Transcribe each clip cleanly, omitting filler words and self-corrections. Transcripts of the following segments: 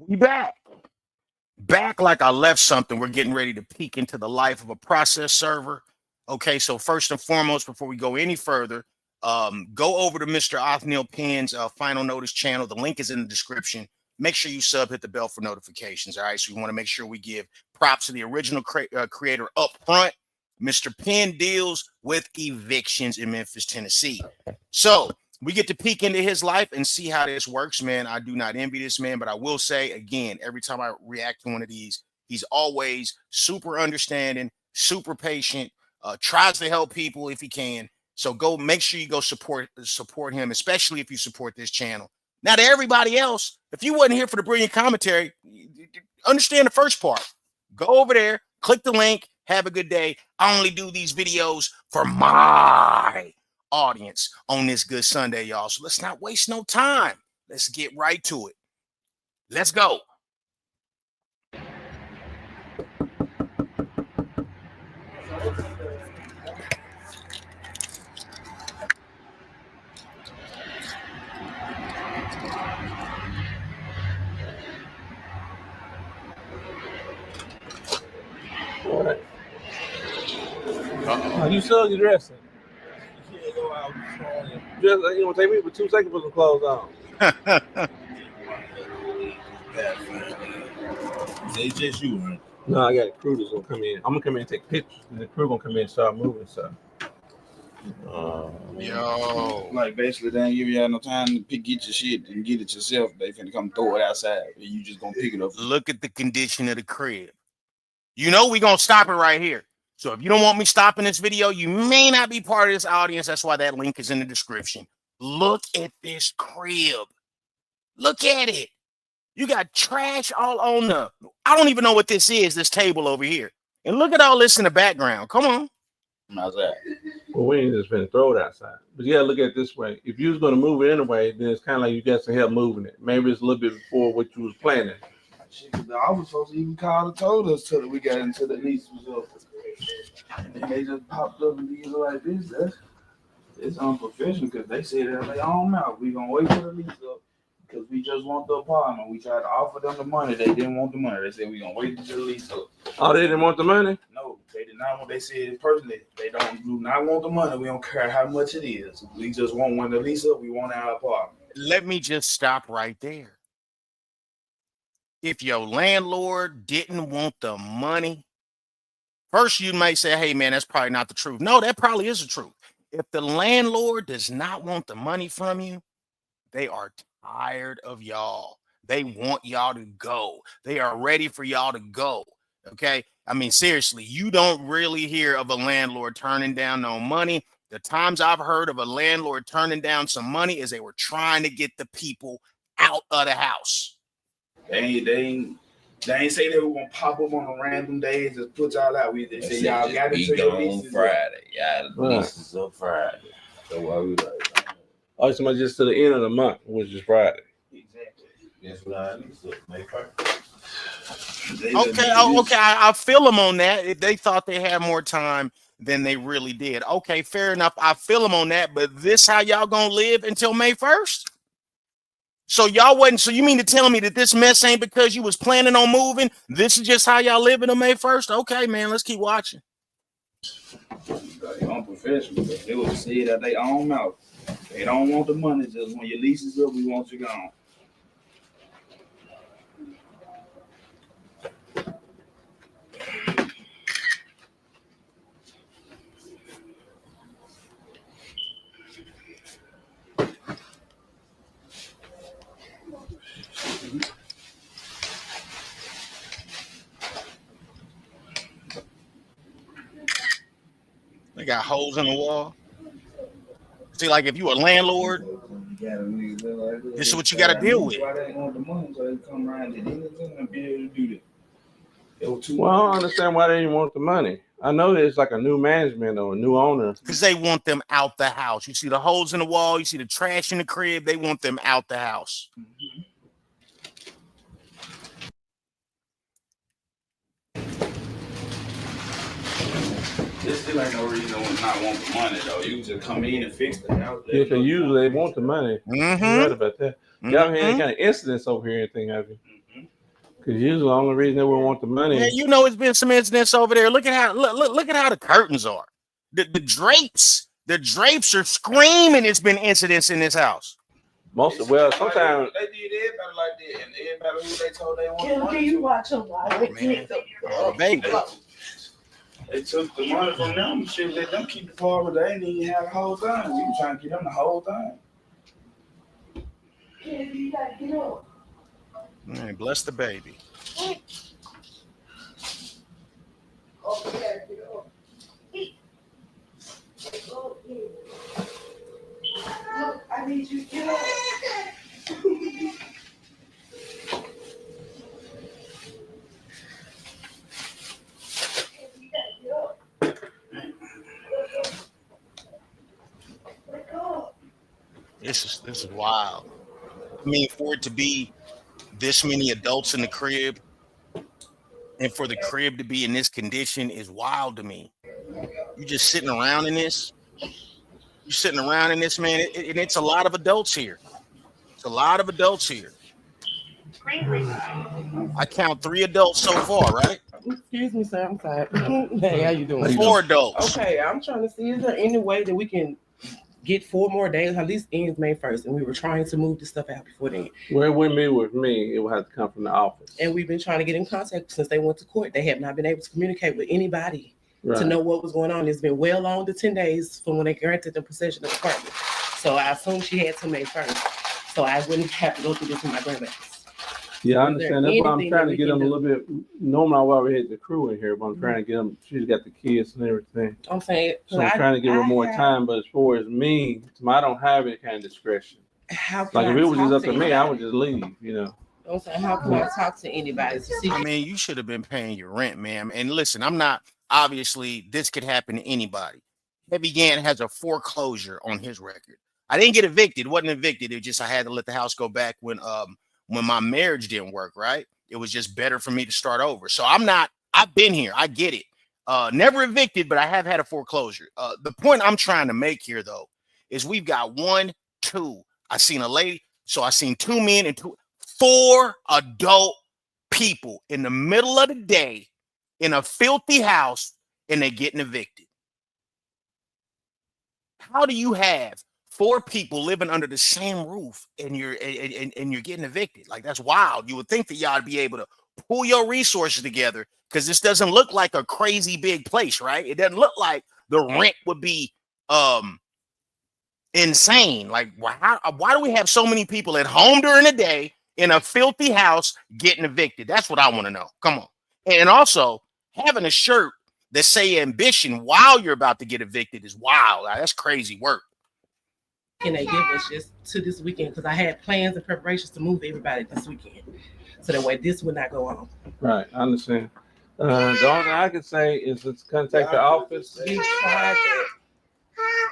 We back like I left something. We're getting ready to peek into the life of a process server. Okay, so first and foremost, before we go any further, go over to Mr. Othneil Penn's Final Notice channel. The link is in the description. Make sure you hit the bell for notifications. All right, so we want to make sure we give props to the original creator up front. Mr. Penn deals with evictions in Memphis, Tennessee. So we get to peek into his life and see how this works, man. I do not envy this man, but I will say again, every time I react to one of these, he's always super understanding, super patient, tries to help people if he can. So go make sure you go support him, especially if you support this channel. Now to everybody else, if you wasn't here for the brilliant commentary, understand the first part. Go over there, click the link, have a good day. I only do these videos for my audience on this good Sunday, y'all. So let's not waste no time. Let's get right to it. Let's go. All right. You still your dressing. You can't go out just you know, take me for 2 seconds to put some clothes on. It's just you, right? No, I got a crew that's gonna come in. I'm gonna come in and take pictures, and the crew gonna come in and start moving stuff. Yo, Like basically, they ain't give you no time to get your shit and get it yourself. They finna come throw it outside, and you just gonna pick it up. look at the condition of the crib. You know we gonna stop it right here. So if you don't want me stopping this video, you may not be part of this audience. That's why that link is in the description. Look at this crib. Look at it. You got trash all on the. I don't even know what this is, this table over here. And look at all this in the background. Come on. How's that? Well, we ain't just finna throw it outside. But you gotta look at it this way. If you was gonna move it anyway, then it's kind of like you got some help moving it. Maybe it's a little bit before what you was planning. I was supposed to even call and told us till we got into the lease was up. And then they just popped up and did like this. It's unprofessional because they said that they own mouth. We gonna wait till the lease up because we just want the apartment. We tried to offer them the money. They didn't want the money. They said we gonna wait until the lease up. Oh, they didn't want the money? No, they did not want. They said personally they do not want the money. We don't care how much it is. We just want when the lease up. We want our apartment. Let me just stop right there. If your landlord didn't want the money, first you might say, hey, man, that's probably not the truth. No, that probably is the truth. If the landlord does not want the money from you, they are tired of y'all. They want y'all to go. They are ready for y'all to go. Okay? I mean, seriously, you don't really hear of a landlord turning down no money. The times I've heard of a landlord turning down some money is they were trying to get the people out of the house. They ain't say they were gonna pop up on a random days and put y'all out. They say y'all got to your leases Friday. Y'all leases up Friday. So why we like? Oh, so just to the end of the month, which is Friday. Exactly. That's what I lease up May 1st. Okay. I feel them on that. They thought they had more time than they really did. Okay, fair enough. I feel them on that. But this how y'all gonna live until May 1st? So y'all wasn't. So you mean to tell me that this mess ain't because you was planning on moving? This is just how y'all living on May 1st? Okay, man. Let's keep watching. They unprofessional. They would say that they own mouth. They don't want the money. Just when your lease is up, we want you gone. They got holes in the wall. See, like if you a landlord, this is what you got to deal with. Why they want the money so they come around and anything and be able to do that? Well, I don't understand why they didn't want the money. I know there's like a new management or a new owner. Because they want them out the house. You see the holes in the wall. You see the trash in the crib. They want them out the house. Mm-hmm. This still ain't no reason to not want the money, though. You just come in and fix the house. Yeah, because usually they want the money. Mm-hmm. You're right about that. Y'all had any kind of incidents over here, anything, have you? Mm-hmm. Because usually the only reason they would want the money. Man, you know it's been some incidents over there. Look at how look at how the curtains are. The drapes are screaming. It's been incidents in this house. Sometimes they did everybody like that, and everybody who they told they wanted. Can you watch them live? Man, oh, baby. They took the money from them. Shit, let them keep the part, but they didn't even have the whole thing. You trying to get them the whole thing. You gotta get up. Man, bless the baby. Oh, you gotta get up. Oh, yeah. Look, I need you to get up. This is wild. I mean, for it to be this many adults in the crib and for the crib to be in this condition is wild to me. You just sitting around in this. You're sitting around in this, man, and it's a lot of adults here. It's a lot of adults here. I count 3 adults so far, right? Excuse me, sir. I'm sorry. Hey, how you doing? 4 adults. Okay, I'm trying to see, is there any way that we can get 4 more days, at least ends May 1st, and we were trying to move this stuff out before then. Well, it wouldn't be with me. It would have to come from the office. And we've been trying to get in contact since they went to court. They have not been able to communicate with anybody to know what was going on. It's been well on to 10 days from when they granted the possession of the apartment. So I assume she had to May 1st. So I wouldn't have to go through this with my grandbabies. Yeah, I understand. That's why I'm trying to get them a little bit. Normally, I would have had the crew in here, but I'm trying to get them. She's got the kids and everything. I'm saying, so I'm trying to give her more time. But as far as me, I don't have any kind of discretion. Like if it was just up to me, I would just leave. You know. I'm saying, how can I talk to anybody to see? I mean, you should have been paying your rent, ma'am. And listen, I'm not. Obviously, this could happen to anybody. Heavy Gantt has a foreclosure on his record. I didn't get evicted. Wasn't evicted. It just I had to let the house go back when my marriage didn't work, right? It was just better for me to start over. So I've been here. I get it. Never evicted, but I have had a foreclosure. The point I'm trying to make here, though, is we've got 1, 2. I seen a lady. So I seen 2 men and 4 adult people in the middle of the day in a filthy house, and they're getting evicted. How do you have 4 people living under the same roof and you're getting evicted? Like, that's wild. You would think that y'all would be able to pull your resources together, because this doesn't look like a crazy big place, right? It doesn't look like the rent would be insane. Like, why do we have so many people at home during the day in a filthy house getting evicted? That's what I want to know. Come on. And also, having a shirt that say ambition while you're about to get evicted is wild. That's crazy work. Can they give us just to this weekend? Because I had plans and preparations to move everybody this weekend, so that way this would not go on. Right, I understand. The only thing I can say is let's contact the office. We tried that.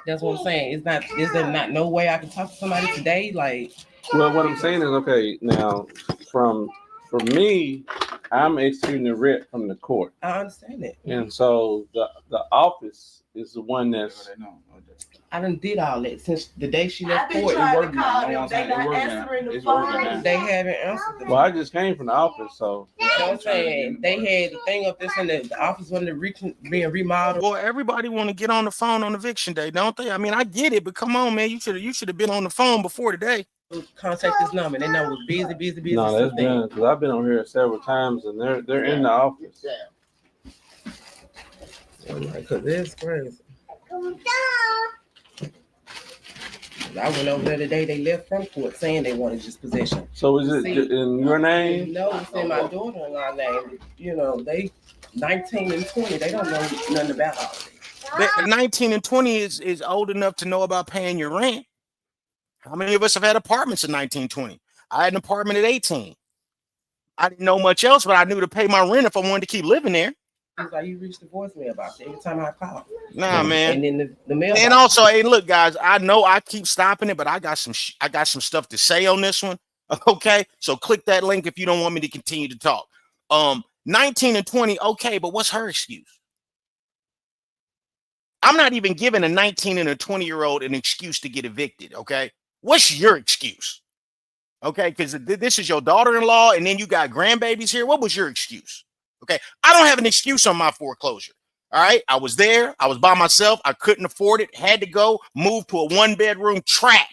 That's what I'm saying. Is there not no way I can talk to somebody today? Like, well, what I'm saying is, okay, now for me, I'm executing the writ from the court. I understand that. And so the office is the one that's. I done did all that since the day she left I've been court. trying to call them. They not answering the phone. They haven't answered the phone. Well, I just came from the office, so. I'm saying they had the thing up there saying that the office wasn't being remodeled. Well, everybody want to get on the phone on eviction day, don't they? I mean, I get it, but come on, man, you should have been on the phone before today. Contact this number. They know it was busy. No, that's been because I've been on here several times, and they're in the office. Because it's crazy. I went over there the day they left from court saying they wanted just possession. So is it in your name? No, it's in my daughter-in-law name. You know, they 19 and 20. They don't know nothing about all of it. 19 and 20 is old enough to know about paying your rent. How many of us have had apartments in 1920? I had an apartment at 18. I didn't know much else, but I knew to pay my rent if I wanted to keep living there. It's like you reach the voicemail box every time I call. Nah, man. And then the mail. And also, hey, look, guys, I know I keep stopping it, but I got some stuff to say on this one. Okay, so click that link if you don't want me to continue to talk. 19 and 20, okay, but what's her excuse? I'm not even giving a 19 and a 20-year-old an excuse to get evicted. Okay, what's your excuse? Okay, because this is your daughter-in-law, and then you got grandbabies here. What was your excuse? Okay, I don't have an excuse on my foreclosure. All right, I was there. I was by myself. I couldn't afford it. Had to go move to a one-bedroom trap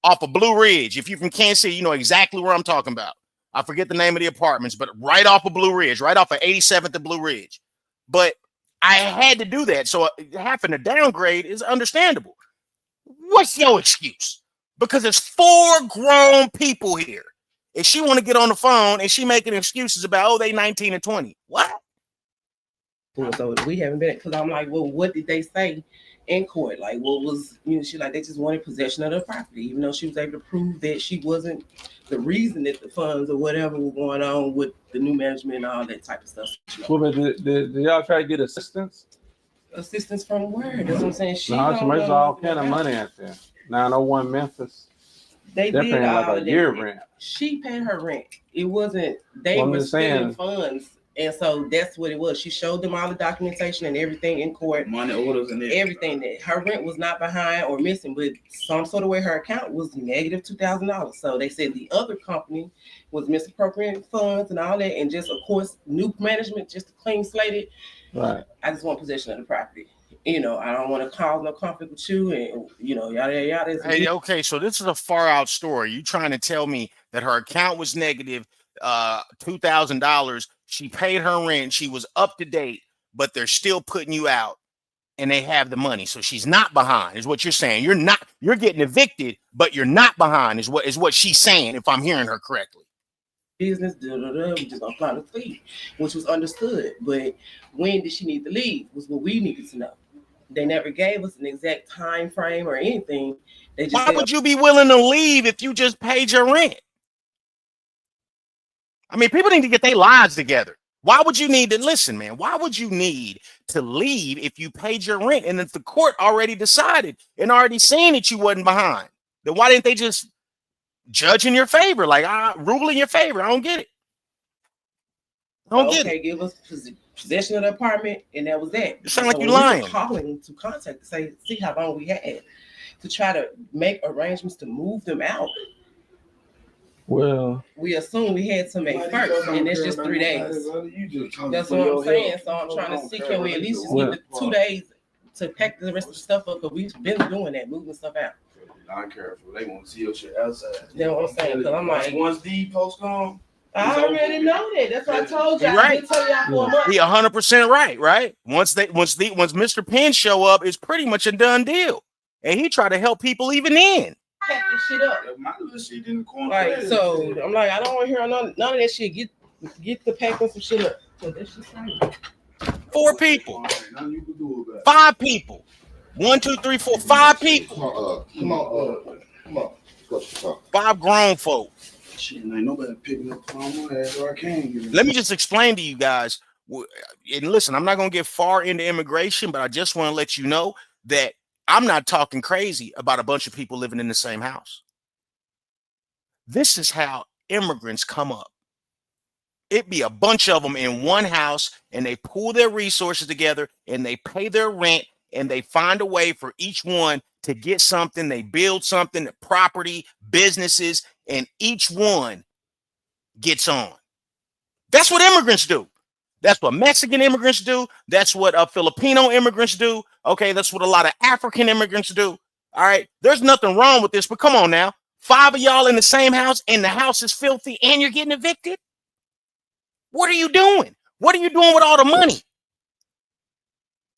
off of Blue Ridge. If you're from Kansas City, you know exactly where I'm talking about. I forget the name of the apartments, but right off of Blue Ridge, right off of 87th and Blue Ridge. But I had to do that, so having to downgrade is understandable. What's your excuse? Because it's 4 grown people here. If she want to get on the phone and she making excuses about, oh, they 19 and 20. What? So we haven't been, because I'm like, well, what did they say in court? Like, what was, she like, they just wanted possession of the property, even though she was able to prove that she wasn't the reason that the funds or whatever were going on with the new management and all that type of stuff. Well, but did y'all try to get assistance? Assistance from where? That's what I'm saying. There's all kind of money out there. 901 Memphis. They're paying like a year rent. She paid her rent. It wasn't, they were spending funds. And so that's what it was. She showed them all the documentation and everything in court. Money orders and everything that her rent was not behind or missing, but some sort of way her account was negative $2,000. So they said the other company was misappropriating funds and all that. And just, of course, new management, just to clean slate it. Right. I just want possession of the property. I don't want to cause no conflict with you, and yada yada. Hey, okay, so this is a far out story. You trying to tell me that her account was negative $2,000? She paid her rent, she was up to date, but they're still putting you out, and they have the money, so she's not behind. Is what you're saying? You're getting evicted, but you're not behind. Is what she's saying? If I'm hearing her correctly. Business, we just gonna fly the fleet, which was understood. But when did she need to leave? Was what we needed to know. They never gave us an exact time frame or anything. They just Why would you be willing to leave if you just paid your rent? I mean, people need to get their lives together. Why would you need to listen, man? Why would you need to leave if you paid your rent and if the court already decided and already seen that you wasn't behind? Then why didn't they just judge in your favor, like rule in your favor? I don't get it. Give us possession of the apartment, and that was that. You sound like you're lying. Calling to contact to say, see how long we had to try to make arrangements to move them out. Well, we assume we had to make first, and it's just 3 days. That's what I'm saying. So I'm trying to see, can we at least just give it 2 days to pack the rest of the stuff up? Because we've been doing that, moving stuff out. Not careful. They want to see your shit outside. That's what I'm saying. Because I'm like, once the post gone. I already know that. That's what I told you. You're right. I did tell y'all for a month. He 100% right. Once Mr. Penn show up, it's pretty much a done deal. And he tried to help people even then. Pack this shit up. My little shit in the corner. Like, so I'm like, I don't want to hear none of that shit. Get the packing some shit up. So that's just fine. 4 people. 5 people. 1, 2, 3, 4, 5 people. Come on. 5 grown folk. Shit, ain't nobody picking up my ass, or I can't get it. Let me just explain to you guys. And listen, I'm not going to get far into immigration, but I just want to let you know that I'm not talking crazy about a bunch of people living in the same house. This is how immigrants come up. It be a bunch of them in one house, and they pool their resources together, and they pay their rent, and they find a way for each one to get something. They build something, property, businesses, and each one gets on. That's what immigrants do. That's what Mexican immigrants do. That's what Filipino immigrants do. Okay, that's what a lot of African immigrants do. All right, there's nothing wrong with this, but come on now. 5 of y'all in the same house, and the house is filthy, and you're getting evicted? What are you doing? What are you doing with all the money?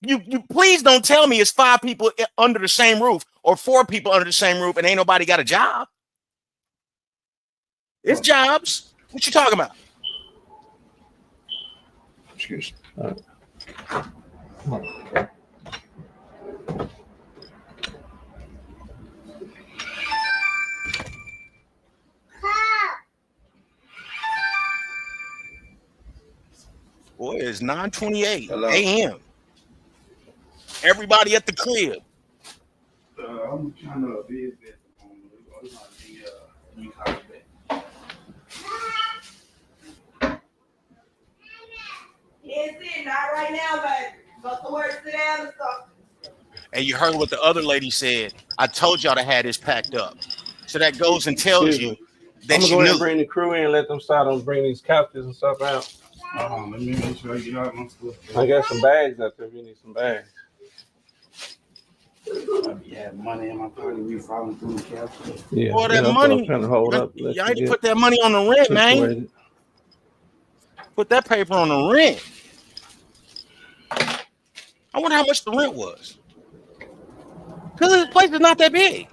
You please don't tell me it's 5 people under the same roof or 4 people under the same roof and ain't nobody got a job. It's jobs. What you talking about? Excuse me. Boy, it's 9:28 a.m. Everybody at the crib. I'm trying to be a bit. Not right now, but go to work, sit down and stuff. And you heard what the other lady said. I told y'all to have this packed up. So that goes and tells you that gonna you go ahead knew. and bring the crew in and let them start on bring these couches and stuff out. Let me make sure I get out my stuff. I got some bags out there if you need some bags. I be having money in my pocket, we falling through the cap. Yeah, All that money, kind of hold up. y'all need to put that money on the rent, man. Put that paper on the rent. I wonder how much the rent was. Because this place is not that big.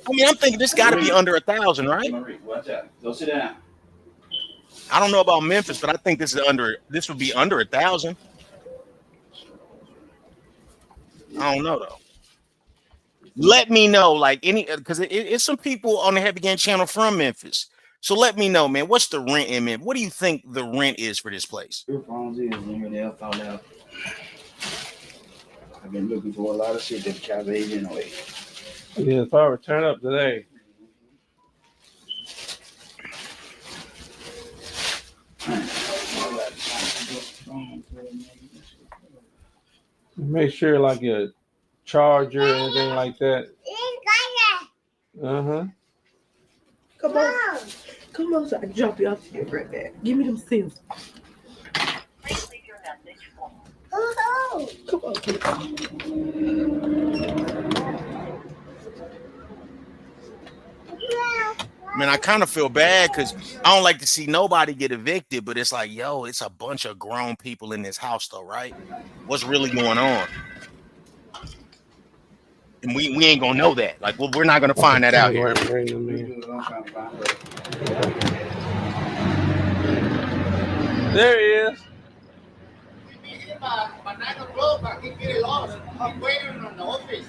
I mean, I'm thinking this got to be under 1,000, right? Marie, watch out. Go sit down. I don't know about Memphis, but I think this would be under 1,000. I don't know though. Let me know, like because it's some people on the Heavy Gang channel from Memphis. So let me know, man. What's the rent in Memphis? What do you think the rent is for this place? Your phones is when they found out. I've been looking for a lot of shit that Cavade anyway. Yeah, if I return up today. Make sure like your charger or anything like that. Uh-huh. Come on, so I can drop you off to your right back. Give me them scissors. Come on. Man, I kind of feel bad because I don't like to see nobody get evicted, but it's like, yo, it's a bunch of grown people in this house, though, right? What's really going on? And we ain't gonna know that. Like, we're not gonna find that out here. There he is. By 9 o'clock, I can get it lost. I'm waiting on the office.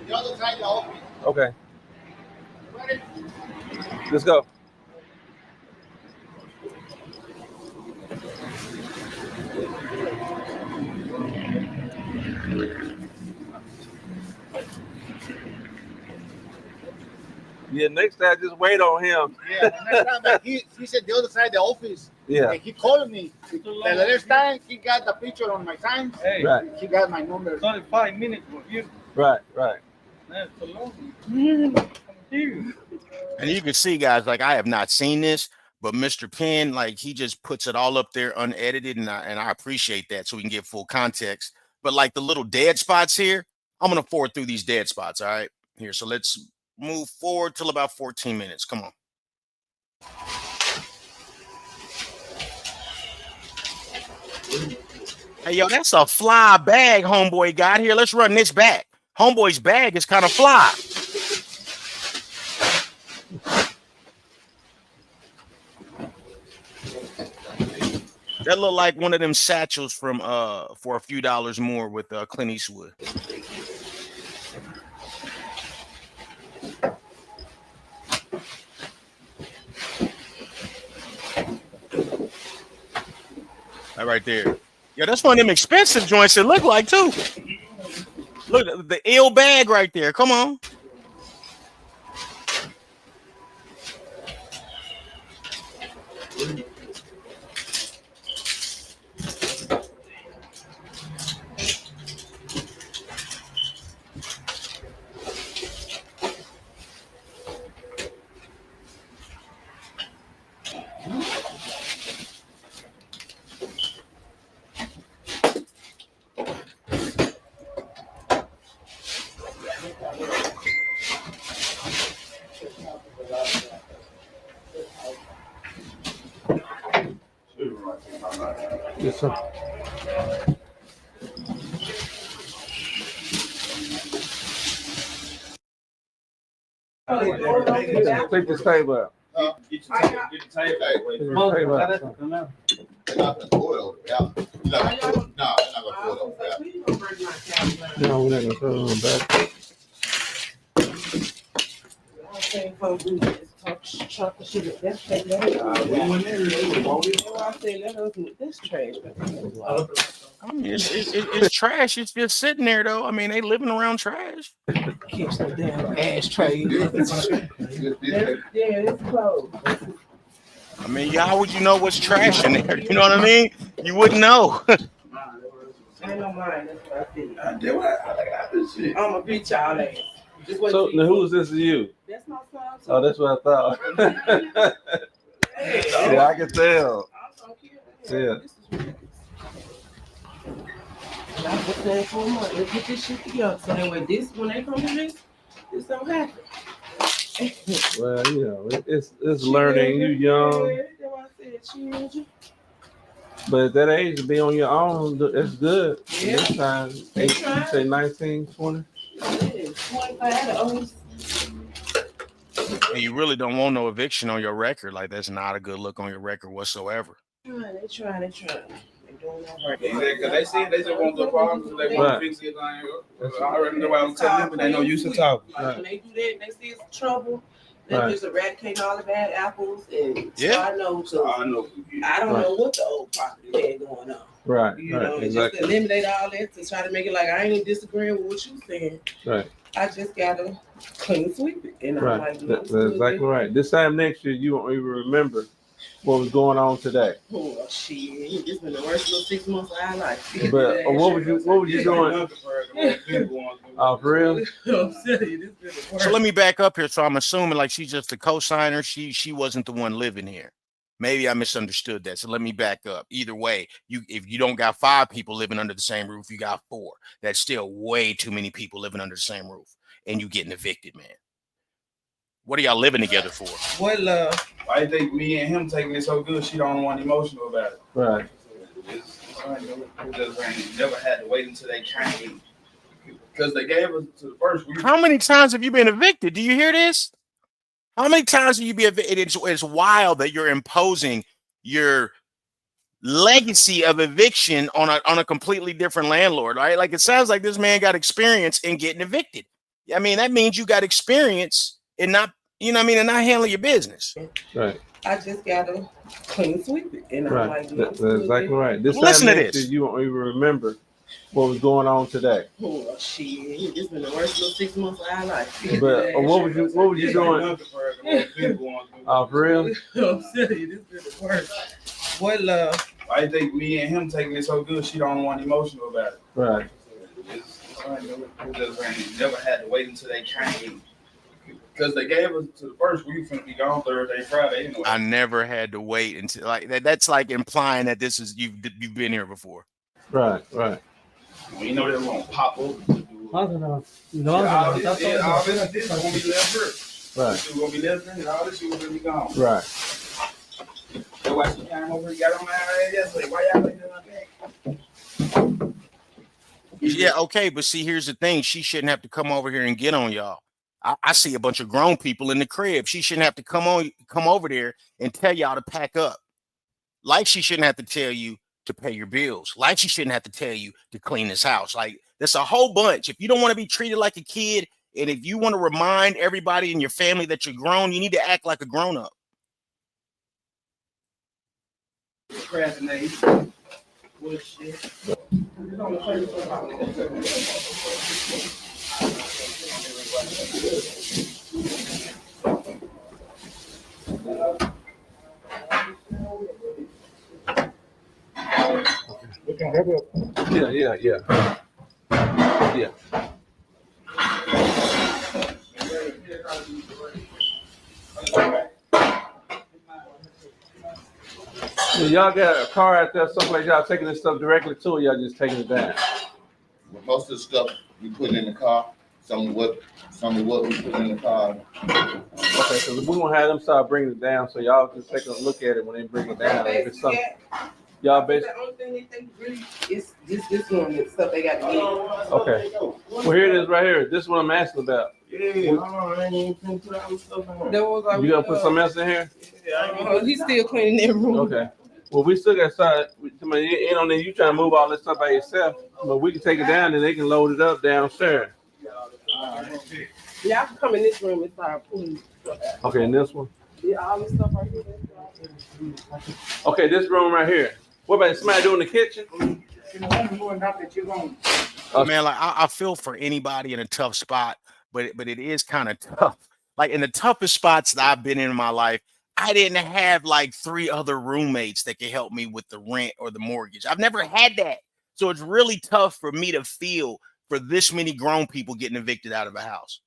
The other side of the office. Okay. Ready? Let's go. Yeah, next time just wait on him. Yeah, the next time he said the other side of the office. Yeah. And he called me. The last time he got the picture on my sign. Hey, Right. He got my number. it's only 5 minutes for you. Right. That's so long. And you can see, guys, like I have not seen this, but Mr. Penn, like he just puts it all up there unedited, and I appreciate that so we can get full context. But like the little dead spots here, I'm gonna forward through these dead spots. All right, here. So let's move forward till about 14 minutes. Come on. Hey, yo, that's a fly bag homeboy got here. Let's run this back. Homeboy's bag is kind of fly. That look like one of them satchels from for a few dollars more with Clint Eastwood. That right there. Yeah, that's one of them expensive joints it look like too. Look, the ill bag right there. Come on. Yes, sir. Take this table out. Get the table. Take the table out. They're not gonna pull it over. Yeah. No, they're not gonna pull it over. Yeah. No, we're not gonna throw it on the back. This trash. I mean, it's trash. It's just sitting there though. I mean, they living around trash. Catch the damn ashtray. Yeah, it's closed. I mean, how would you know what's trash in there? You know what I mean? You wouldn't know. Ain't no mine. That's what I feel. I did what I got this shit. I'm gonna beat y'all ass. So now who is this to you? That's my son. Oh, that's what I thought. Yeah, I can tell. Yeah. And I was saying for a month, let's get this shit together. So that way this, when they come to this don't happen. Well, you know, it's learning. You young. Yeah, that's what I said, children. But at that age, to be on your own, it's good. Yeah. This time, you say 19, 20? Yeah, 25 to almost. And you really don't want no eviction on your record. Like, that's not a good look on your record whatsoever. They trying. They doing all right. Because they see they just want the problems and they want to fix it. I already know what I'm telling them, but they know use to talk. When they do that, they see it's trouble. They just eradicate all the bad apples, and so I know. I know. I don't know what the old property had going on. Right. You know, and just eliminate all that to try to make it like I ain't even disagreeing with what you saying. Right. I just gotta clean sweep it, and I'm like, that's exactly right. This time next year, you won't even remember what was going on today. Oh shit! It's been the worst little 6 months of our life. But what was you doing? Oh, for real? I'm telling you, this been the worst. So let me back up here. So I'm assuming like she's just a co-signer. She wasn't the one living here. Maybe I misunderstood that. So let me back up. Either way, if you don't got 5 people living under the same roof, you got 4. That's still way too many people living under the same roof, and you getting evicted, man. What are y'all living together for? What love? I think me and him taking it so good, she don't want emotional about it. Right. Just never had to wait until they came because they gave us to the first week. How many times have you been evicted? Do you hear this? How many times have you been evicted? It's wild that you're imposing your legacy of eviction on a completely different landlord, right? Like, it sounds like this man got experience in getting evicted. I mean, that means you got experience in not, you know what I mean, and not handling your business. Right. I just gotta clean sweep it, and I'm like, that's exactly right. This Listen time to next this. year, you won't even remember what was going on today. oh shit! It's been the worst little 6 months of our life. But what was you doing? Oh, for real? I'm telling you, this been the worst. What love? I think me and him taking it so good, she don't want emotional about it. Right. Just never had to wait until they came because they gave us to the first week. Finna be gone Thursday, Friday anyway. I never had to wait until like that. That's like implying that this is you've been here before. Right. Right. You know they won't pop up. Right. All this is gonna be left here. Right. This is gonna be left here, and all this shit gonna be gone. Right. That's why she came over and got on my ass yesterday. Why y'all like that? Yeah, okay, but see, here's the thing: she shouldn't have to come over here and get on y'all. I see a bunch of grown people in the crib. She shouldn't have to come over there and tell y'all to pack up. Like she shouldn't have to tell you to pay your bills. Like she shouldn't have to tell you to clean this house. Like, that's a whole bunch. If you don't want to be treated like a kid, and if you want to remind everybody in your family that you're grown, you need to act like a grown-up. Procrastination. Bullshit. Yeah. So y'all got a car out there someplace y'all taking this stuff directly to, or y'all just taking it down? Most of the stuff we put in the car, some of what we put in the car. Okay, so we won't have them start bringing it down, so y'all just take a look at it when they bring it down. If it's something, y'all basically. The only thing they think really is this one and stuff they got to get. Okay. Well, here it is right here. This is what I'm asking about. Yeah, I ain't even put all this stuff in here. You gonna put something else in here? He's still cleaning that room. Okay. Well, we still got to start. You know, you trying to move all this stuff by yourself, but we can take it down and they can load it up downstairs. Y'all can come in this room and start pulling stuff out. Okay, and this one. Yeah, all this stuff right here. Okay, this room right here. What about somebody doing the kitchen? Man, like I feel for anybody in a tough spot, but it is kind of tough. Like, in the toughest spots that I've been in my life, I didn't have like 3 other roommates that could help me with the rent or the mortgage. I've never had that. So it's really tough for me to feel for this many grown people getting evicted out of a house.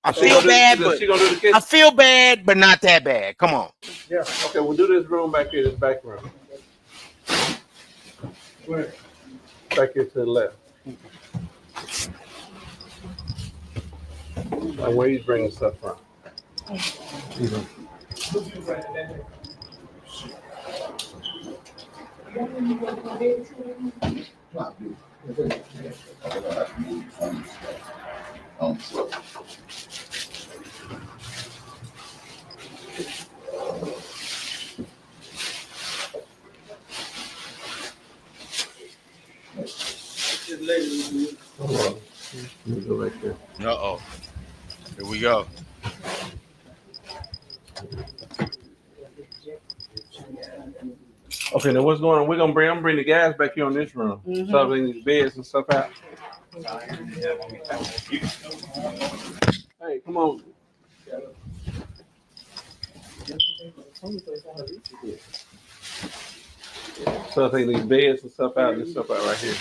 I feel bad, but she gonna do the kitchen? I feel bad, but not that bad. Come on. Yeah. Okay, we'll do this room back here, this back room. Where? Back here to the left. And where he's bringing stuff from. Hold on. Let me go back there. Uh-oh. Here we go. Okay, now what's going on? I'm gonna bring the guys back here on this room. Mhm. Start bringing these beds and stuff out. Hey, come on. So I take these beds and stuff out, this stuff out right here.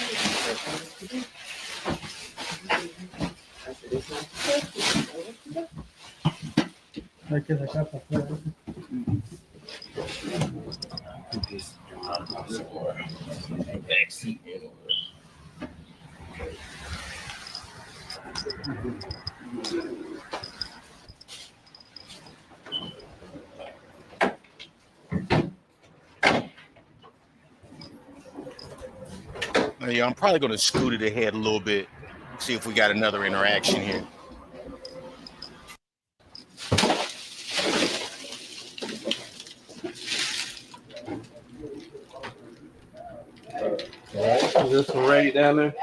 Yeah, I'm probably going to scoot it ahead a little bit, see if we got another interaction here. Is this some raid down there?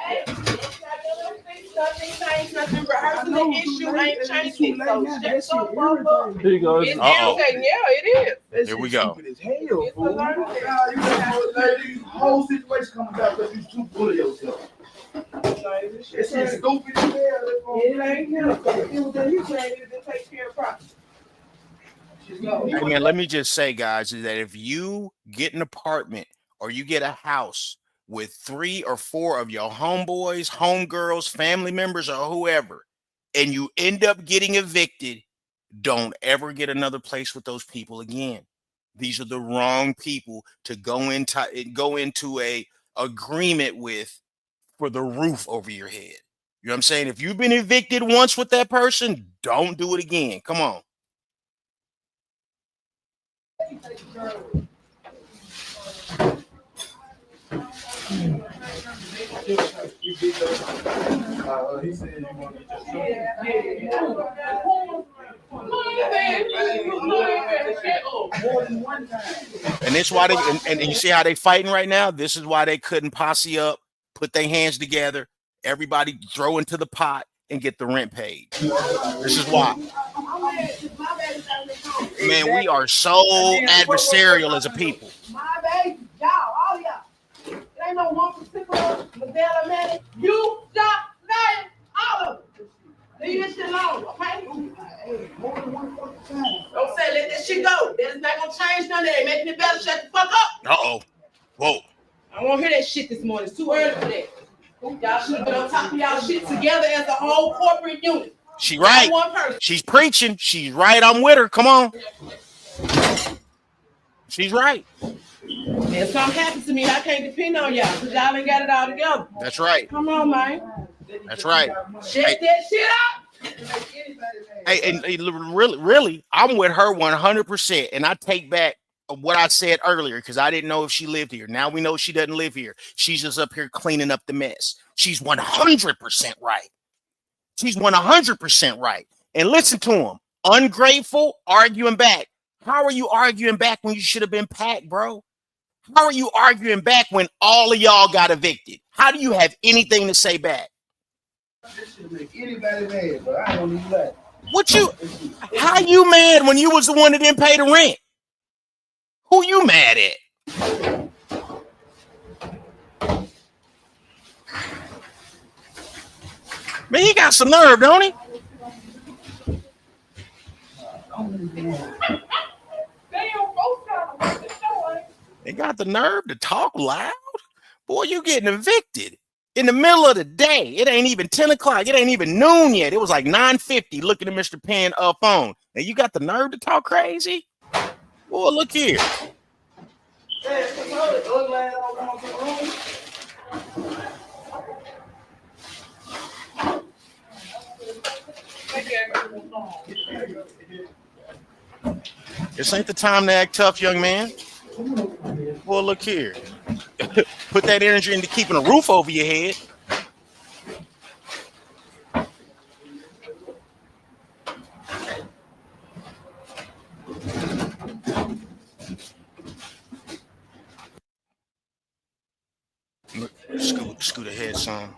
The issue ain't changing. So shut the fuck up. Here you go. It's Uh-oh. irritating. Yeah, it is. Here we go. Stupid as hell, fool. You whole situation coming back because you too full of yourself. It's just stupid as hell. It ain't him. It was that you saying it didn't take care of property. Hey, man, let me just say, guys, is that if you get an apartment or you get a house with 3 or 4 of your homeboys, homegirls, family members, or whoever, and you end up getting evicted, don't ever get another place with those people again. These are the wrong people to go into a agreement with for the roof over your head. You know what I'm saying? If you've been evicted once with that person, don't do it again. Come on. He said you want to more than one time. And that's why and you see how they fighting right now? This is why they couldn't posse up, put their hands together, everybody throw into the pot and get the rent paid. This is why. Man, we are so adversarial as a people. My baby, y'all, all y'all. It ain't no one particular Medella man. You, stop, man, all of them. Leave this shit alone, okay? More than one fucking time. Don't say let this shit go. That is not gonna change nothing. They ain't making it better. Shut the fuck up. Uh-oh. Whoa. I won't hear that shit this morning. It's too early for that. Y'all should have been on top of y'all shit together as a whole corporate unit. She right. Not one person. She's preaching. She's right. I'm with her. Come on. She's right. If something happens to me, I can't depend on y'all because y'all ain't got it all together. That's right. Come on, man. That's right. Shut Hey. that shit up. Hey, and really, I'm with her 100%. And I take back what I said earlier because I didn't know if she lived here. Now we know she doesn't live here. She's just up here cleaning up the mess. She's 100% right. She's 100% right. And listen to him. Ungrateful, arguing back. How are you arguing back when you should have been packed, bro? How are you arguing back when all of y'all got evicted? How do you have anything to say back? This should make anybody mad, but I don't even like. What you? How you mad when you was the one that didn't pay the rent? Who you mad at? Man, he got some nerve, don't he? They got the nerve to talk loud. Boy, you getting evicted. In the middle of the day. It ain't even 10 o'clock. It ain't even noon yet. It was like 9:50 looking at Mr. Penn phone. And you got the nerve to talk crazy? Boy, look here. This ain't the time to act tough, young man. Boy, look here. Put that energy into keeping a roof over your head. Scoot ahead, son.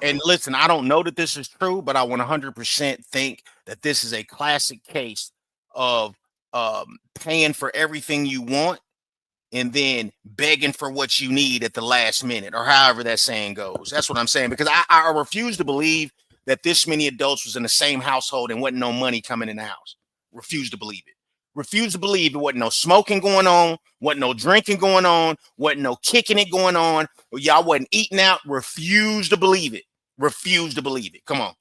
And listen, I don't know that this is true, but I 100% think that this is a classic case of paying for everything you want and then begging for what you need at the last minute, or however that saying goes. That's what I'm saying, because I refuse to believe that this many adults was in the same household and wasn't no money coming in the house. Refuse to believe it. Refuse to believe there wasn't no smoking going on, wasn't no drinking going on, wasn't no kicking it going on, or y'all wasn't eating out. Refuse to believe it. Refuse to believe it. Come on.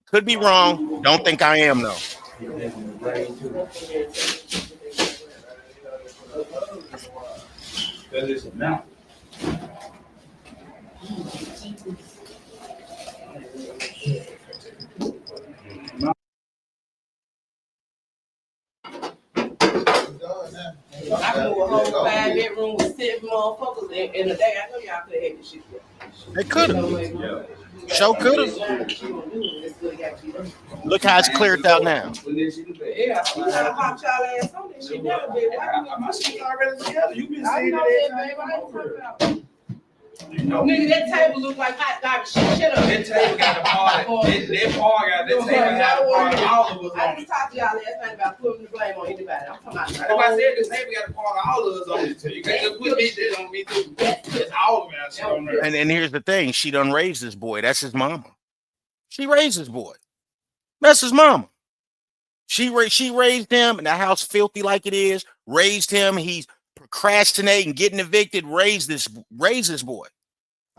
Could be wrong. Don't think I am, though. That is a mountain. I can do a whole 5-bedroom with 7 motherfuckers in a day. I know y'all could have had this shit. They could have. Show could have. Look how it's cleared out now. Yeah, you gotta pop y'all ass on this shit. Never been. My shit already together. You been I saying know that, that, baby. I ain't talking about. You know, Nigga, that table look like hot dog shit. Shut up. that table got the party. That party got that table got the party. All of us I on just it. talked to y'all last night about putting the blame on anybody. I'm talking about. That's why I said the table got the party. All of us on it. You can't just put this on me too. It's all of us on there. And here's the thing. She done raised this boy. That's his mama. She raised this boy. That's his mama. She raised him, and the house filthy like it is. Raised him. He's procrastinating, getting evicted. Raised this boy.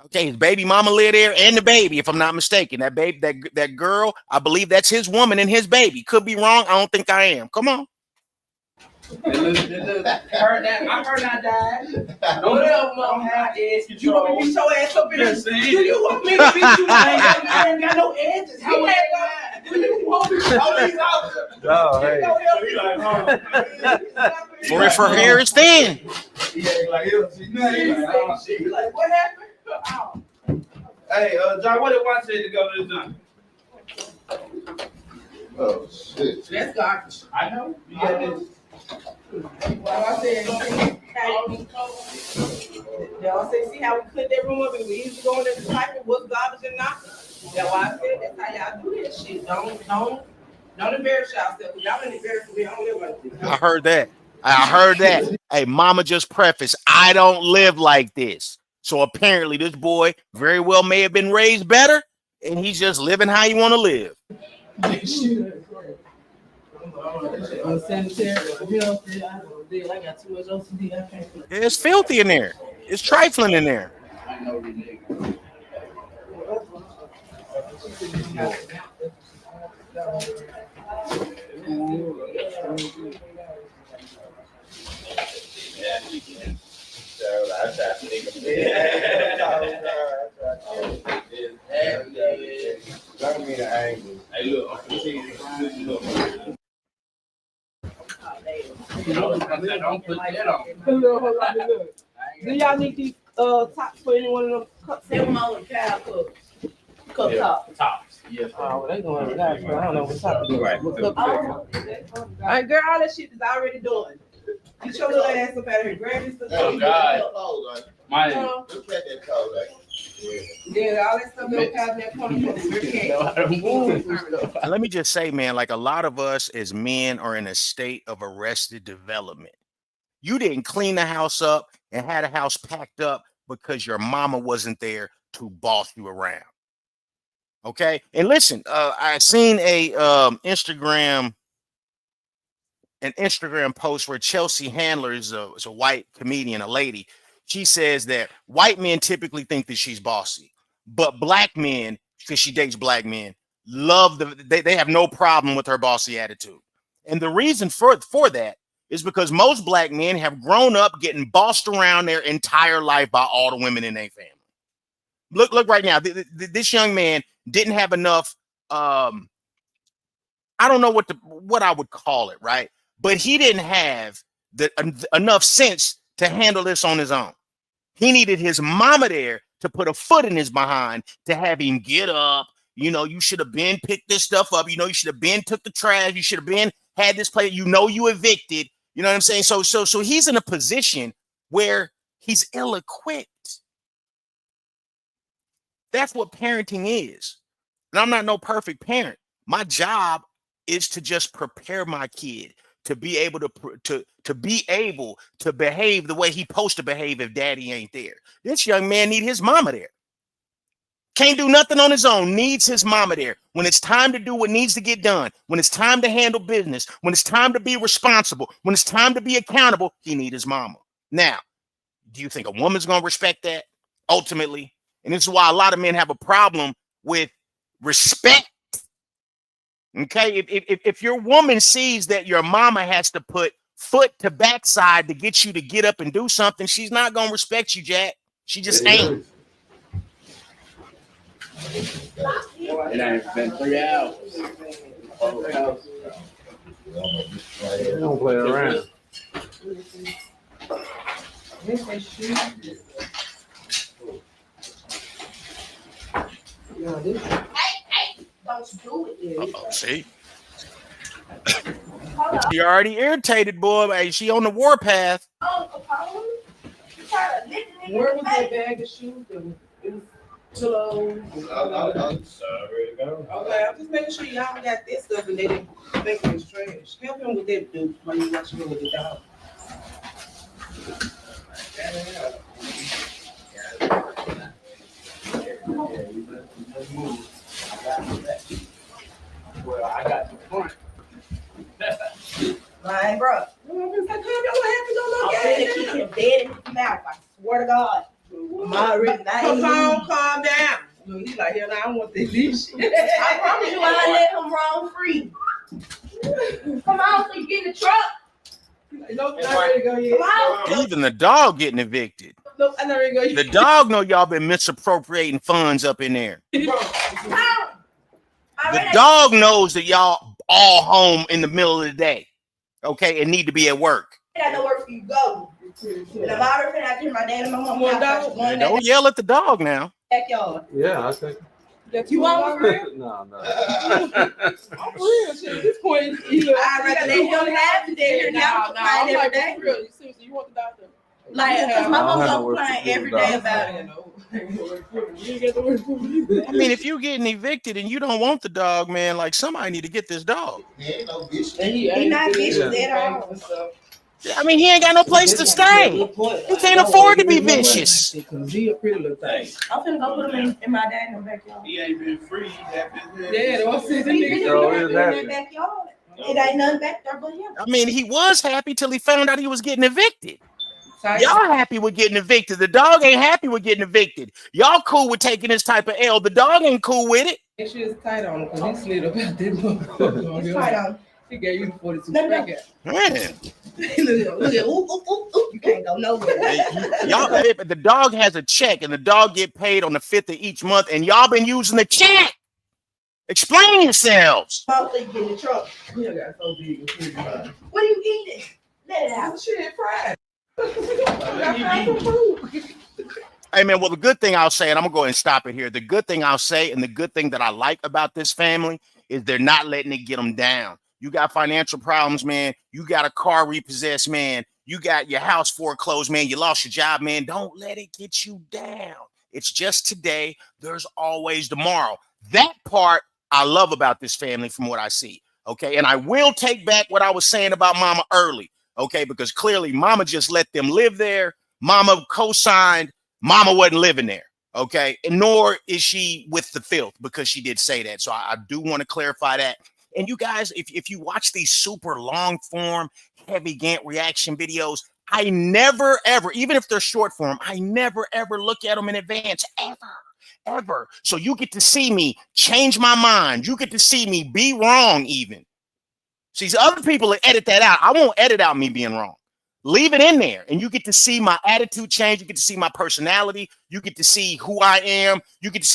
Okay, his baby mama lived there, and the baby, if I'm not mistaken. That baby, that girl, I believe that's his woman and his baby. Could be wrong. I don't think I am. Come on. I heard I died. Whatever, mama. You want me to beat your ass up here? Do you want me to beat you? I ain't got no edges. How much? Do you want me to? Oh, hey. For her hair is thin. She like, what happened? Oh. hey, John, what did one say to go to the John? Oh, shit. That's garbage. I know. You got this. Well, I said, y'all say, see how we cleared that room up and we easily go in there and type it, what's garbage and not. That's why I said that's how y'all do that shit. Don't embarrass yourself. Y'all ain't embarrassing me. I don't live like this. I heard that. I heard that. Hey, mama just prefaced, I don't live like this. So apparently this boy very well may have been raised better, and he's just living how you want to live. It's filthy in there. It's trifling in there. Don't put that on. Do y'all need these tops for any one of them cups? They want cow cups. Cup top. Tops. Oh, they going to that. I don't know what's happening. Right. Look up. All right, girl, all that shit is already done. Get your little ass up out of here. Grab this stuff. Oh, God. My. Look at that cold, like. Yeah, all that stuff don't have that And let me just say, man, like a lot of us as men are in a state of arrested development. You didn't clean the house up and had a house packed up because your mama wasn't there to boss you around. Okay. And listen, I seen a Instagram post where Chelsea Handler is a white comedian, a lady. She says that white men typically think that she's bossy, but black men, because she dates black men, they have no problem with her bossy attitude. And the reason for that is because most black men have grown up getting bossed around their entire life by all the women in their family. Look right now. This young man didn't have enough. I don't know what I would call it, right? But he didn't have enough sense to handle this on his own. He needed his mama there to put a foot in his behind to have him get up. You know, you should have been picked this stuff up. You know, you should have been took the trash. You should have been had this play. You know, you evicted. You know what I'm saying? So he's in a position where he's ill-equipped. That's what parenting is. And I'm not no perfect parent. My job is to just prepare my kid to be able to be able to behave the way he's supposed to behave if daddy ain't there. This young man need his mama there. Can't do nothing on his own, needs his mama there. When it's time to do what needs to get done, when it's time to handle business, when it's time to be responsible, when it's time to be accountable, he need his mama. Now, do you think a woman's going to respect that ultimately? And this is why a lot of men have a problem with respect. Okay, if your woman sees that your mama has to put foot to backside to get you to get up and do something, she's not going to respect you, Jack. She just ain't. It ain't been 3 hours. They don't play around. Don't do it. See? She already irritated, boy. Hey, she on the warpath. Where was that bag of shoes? It was pillows. Sorry, go. Okay, I'm just making sure y'all got this stuff and they didn't make it trash. Help him with that, dude, while you watching him with the dog. Well, I got the front. My bro. I'm finna keep him dead in his mouth. I swear to God. Calm down. He's like, hell, I don't want this shit. I promise you, I let him roam free. Come on, so you get in the truck. Nope, not ready to go yet. Come on. Even the dog getting evicted. Nope, I'm not ready to go yet. The dog know y'all been misappropriating funds up in there. The dog knows that y'all all home in the middle of the day, okay, and need to be at work. I know where you go. And I'm already finna turn my dad and my mom out. Hey, don't yell at the dog now. Backyard. Yeah, I think. You want for real? No. I'm real. Shit, at this point, I'd rather let him have it there than y'all complain every day. You want the doctor? Like, because my mom don't complain every day about it. I mean, if you're getting evicted and you don't want the dog, man, like somebody need to get this dog. He ain't no bitch. He not vicious at all. I mean, he ain't got no place to stay. He can't afford to be vicious. Because he a pretty little thing. I'm finna go put him in my dad in the backyard. He ain't been free. Yeah, don't see the nigga in the backyard. It ain't nothing back there but him. I mean, he was happy till he found out he was getting evicted. Y'all happy with getting evicted. The dog ain't happy with getting evicted. Y'all cool with taking this type of L. The dog ain't cool with it. Make sure it's tight on him because he slid up out there. It's tight on him. He gave you the 42 strike out. Man. Look at ooh. You can't go nowhere. Y'all, the dog has a check and the dog get paid on the 5th of each month and y'all been using the check. Explain yourselves. Mostly get in the truck. We got so big. What are you eating? Let it out. Shit, fried. Hey man, well, the good thing I'll say, and I'm gonna go ahead and stop it here. The good thing I'll say, and the good thing that I like about this family is they're not letting it get them down. You got financial problems, man. You got a car repossessed, man. You got your house foreclosed, man. You lost your job, man. Don't let it get you down. It's just today. There's always tomorrow. That part I love about this family from what I see. Okay. And I will take back what I was saying about mama early. Okay. Because clearly mama just let them live there. Mama co-signed. Mama wasn't living there, okay? And nor is she with the filth because she did say that. So I do want to clarify that. And you guys, if you watch these super long form, heavy Gantt reaction videos, I never, ever, even if they're short form, I never, ever look at them in advance, ever. So you get to see me change my mind. You get to see me be wrong even. See, other people that edit that out. I won't edit out me being wrong. Leave it in there and you get to see my attitude change. You get to see my personality. You get to see who I am. You get to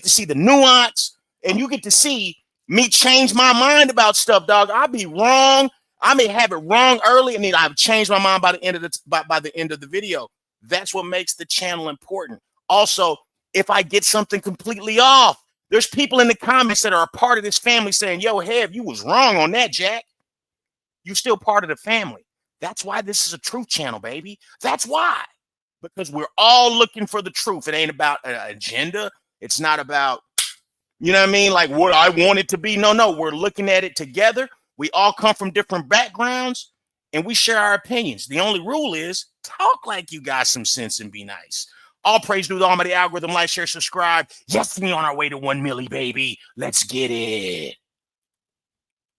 see the nuance, and you get to see me change my mind about stuff, dog. I'll be wrong. I may have it wrong early, and then I've changed my mind by the end of the video. That's what makes the channel important. Also, if I get something completely off, there's people in the comments that are a part of this family saying, yo, Hev, you was wrong on that, Jack. You're still part of the family. That's why this is a truth channel, baby. That's why. Because we're all looking for the truth. It ain't about an agenda. It's not about, you know what I mean? Like what I want it to be. No, we're looking at it together. We all come from different backgrounds and we share our opinions. The only rule is talk like you got some sense and be nice. All praise to the almighty algorithm. Like, share, subscribe. Yes, we on our way to 1 milli, baby. Let's get it.